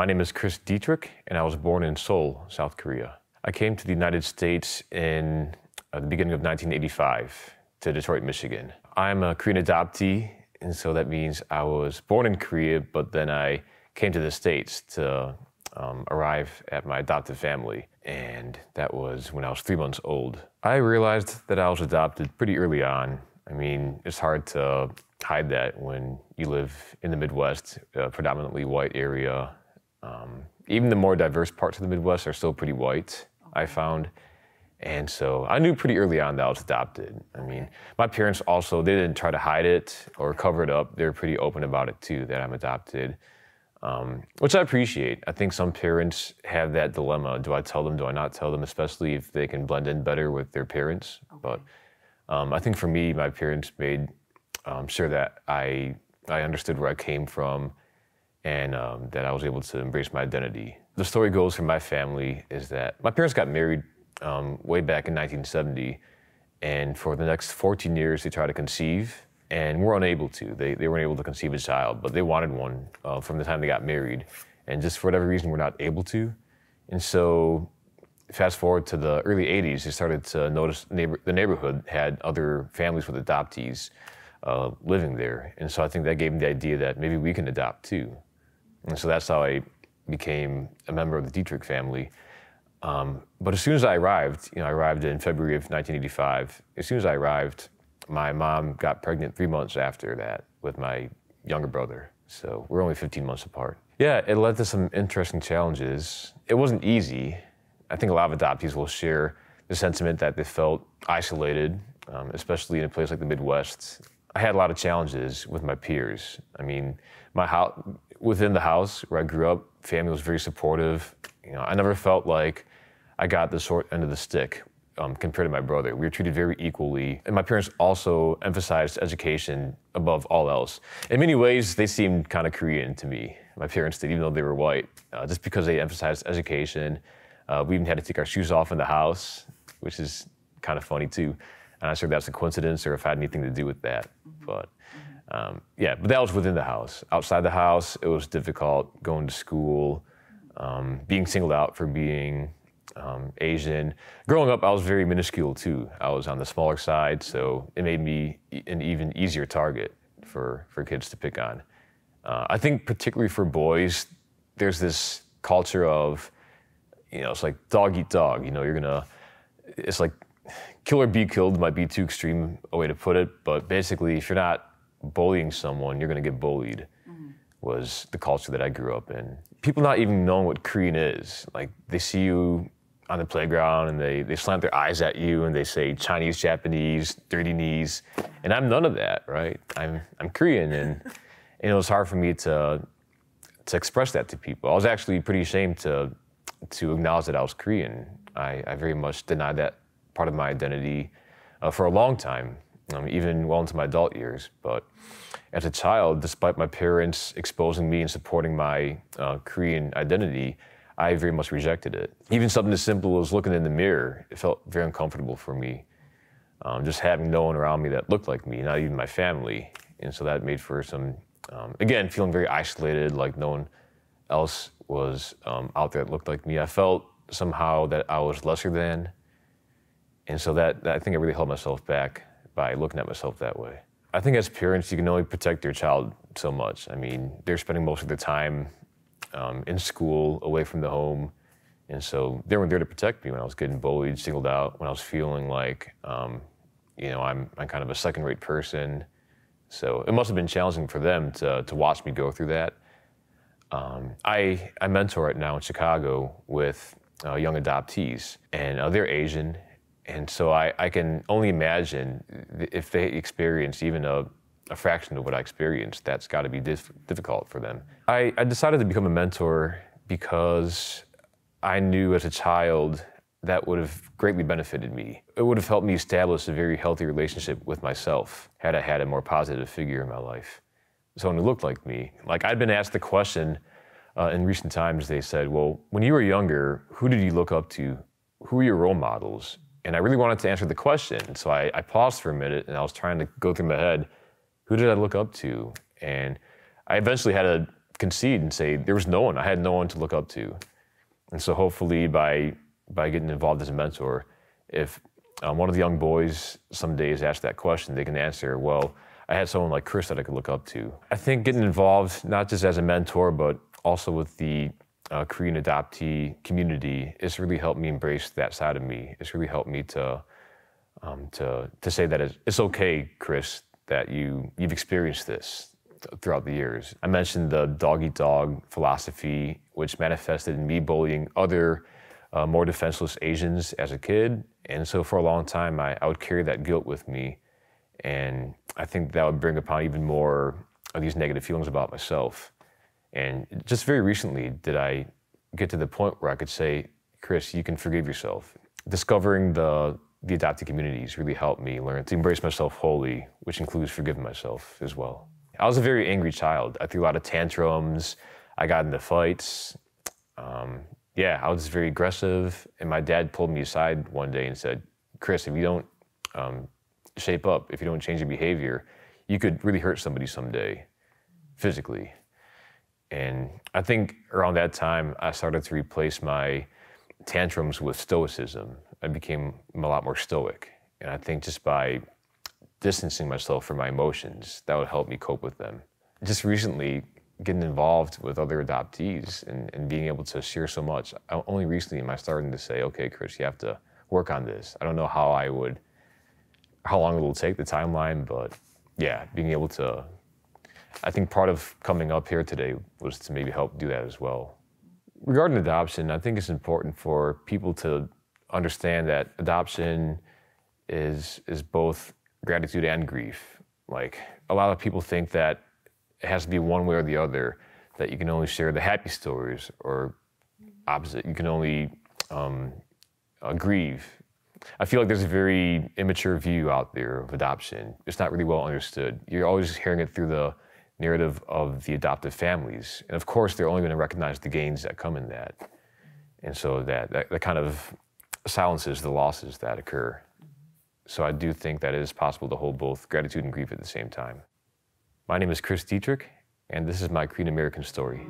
My name is Detrych, and I was born in Seoul, South Korea. I came to the United States in the beginning of 1985 to Detroit, Michigan. I'm a Korean adoptee, and so that means I was born in Korea, but then I came to the States to arrive at my adoptive family, and that was when I was 3 months old. I realized that I was adopted pretty early on. I mean, it's hard to hide that when you live in the Midwest, a predominantly white area. Even the more diverse parts of the Midwest are still pretty white, I found. And so I knew pretty early on that I was adopted. I mean, my parents also, they didn't try to hide it or cover it up. They were pretty open about it too, that I'm adopted, which I appreciate. I think some parents have that dilemma. Do I tell them, do I not tell them, especially if they can blend in better with their parents? Okay. But I think for me, my parents made sure that I understood where I came from and that I was able to embrace my identity. The story goes for my family is that my parents got married way back in 1970, and for the next 14 years they tried to conceive, and were unable to. They weren't able to conceive a child, but they wanted one from the time they got married, and just for whatever reason were not able to. And so fast forward to the early 80s, they started to notice the neighborhood had other families with adoptees living there. And so I think that gave them the idea that maybe we can adopt too. And so that's how I became a member of the Detrych family. But as soon as I arrived, I arrived in February of 1985. As soon as I arrived, my mom got pregnant 3 months after that with my younger brother. So we're only 15 months apart. Yeah, it led to some interesting challenges. It wasn't easy. I think a lot of adoptees will share the sentiment that they felt isolated, especially in a place like the Midwest. I had a lot of challenges with my peers. I mean, within the house where I grew up, family was very supportive. I never felt like I got the short end of the stick compared to my brother. We were treated very equally. And my parents also emphasized education above all else. In many ways, they seemed kind of Korean to me. My parents did, even though they were white, just because they emphasized education. We even had to take our shoes off in the house, which is kind of funny too. I'm not sure if that's a coincidence or if it had anything to do with that. But yeah, but that was within the house. Outside the house, it was difficult going to school, being singled out for being Asian. Growing up, I was very minuscule too. I was on the smaller side, so it made me an even easier target for kids to pick on. I think particularly for boys, there's this culture of, it's like dog eat dog. It's like kill or be killed might be too extreme a way to put it, but basically if you're not bullying someone, you're gonna get bullied, was the culture that I grew up in. People not even knowing what Korean is. Like, they see you on the playground and they slant their eyes at you and they say Chinese, Japanese, dirty knees, and I'm none of that, right? I'm Korean, and it was hard for me to express that to people. I was actually pretty ashamed to acknowledge that I was Korean. I very much denied that part of my identity for a long time, even well into my adult years. But as a child, despite my parents exposing me and supporting my Korean identity, I very much rejected it. Even something as simple as looking in the mirror, it felt very uncomfortable for me. Just having no one around me that looked like me, not even my family. And so that made for some, again, feeling very isolated, like no one else was out there that looked like me. I felt somehow that I was lesser than. And so that I think I really held myself back by looking at myself that way. I think as parents, you can only protect your child so much. I mean, they're spending most of their time in school, away from the home. And so they weren't there to protect me when I was getting bullied, singled out, when I was feeling like, I'm kind of a second-rate person. So it must have been challenging for them to watch me go through that. I mentor right now in Chicago with young adoptees, and they're Asian. And so I can only imagine if they experience even a fraction of what I experienced, that's got to be difficult for them. I decided to become a mentor because I knew as a child that would have greatly benefited me. It would have helped me establish a very healthy relationship with myself had I had a more positive figure in my life. Someone who looked like me. Like, I'd been asked the question in recent times, they said, well, when you were younger, who did you look up to? Who were your role models? And I really wanted to answer the question. So I paused for a minute and I was trying to go through my head, who did I look up to? And I eventually had to concede and say there was no one. I had no one to look up to. And so hopefully by getting involved as a mentor, if one of the young boys someday is asked that question, they can answer, well, I had someone like Chris that I could look up to. I think getting involved, not just as a mentor, but also with the Korean adoptee community, it's really helped me embrace that side of me. It's really helped me to say that it's okay, Chris, that you've experienced this throughout the years. I mentioned the dog-eat-dog philosophy, which manifested in me bullying other more defenseless Asians as a kid. And so for a long time, I would carry that guilt with me. And I think that would bring upon even more of these negative feelings about myself. And just very recently did I get to the point where I could say, Chris, you can forgive yourself. Discovering the adoptee communities really helped me learn to embrace myself wholly, which includes forgiving myself as well. I was a very angry child. I threw a lot of tantrums. I got into fights. I was very aggressive. And my dad pulled me aside one day and said, Chris, if you don't shape up, if you don't change your behavior, you could really hurt somebody someday, physically. And I think around that time, I started to replace my tantrums with stoicism. I became a lot more stoic. And I think just by distancing myself from my emotions, that would help me cope with them. Just recently, getting involved with other adoptees and being able to share so much, only recently am I starting to say, okay, Chris, you have to work on this. I don't know how long it will take, the timeline, but yeah, being able to, I think part of coming up here today was to maybe help do that as well. Regarding adoption, I think it's important for people to understand that adoption is both gratitude and grief. Like, a lot of people think that it has to be one way or the other, that you can only share the happy stories, or opposite, you can only grieve. I feel like there's a very immature view out there of adoption. It's not really well understood. You're always hearing it through the narrative of the adoptive families. And of course, they're only going to recognize the gains that come in that. And so that kind of silences the losses that occur. So I do think that it is possible to hold both gratitude and grief at the same time. My name is Chris Detrych, and this is my Korean American story.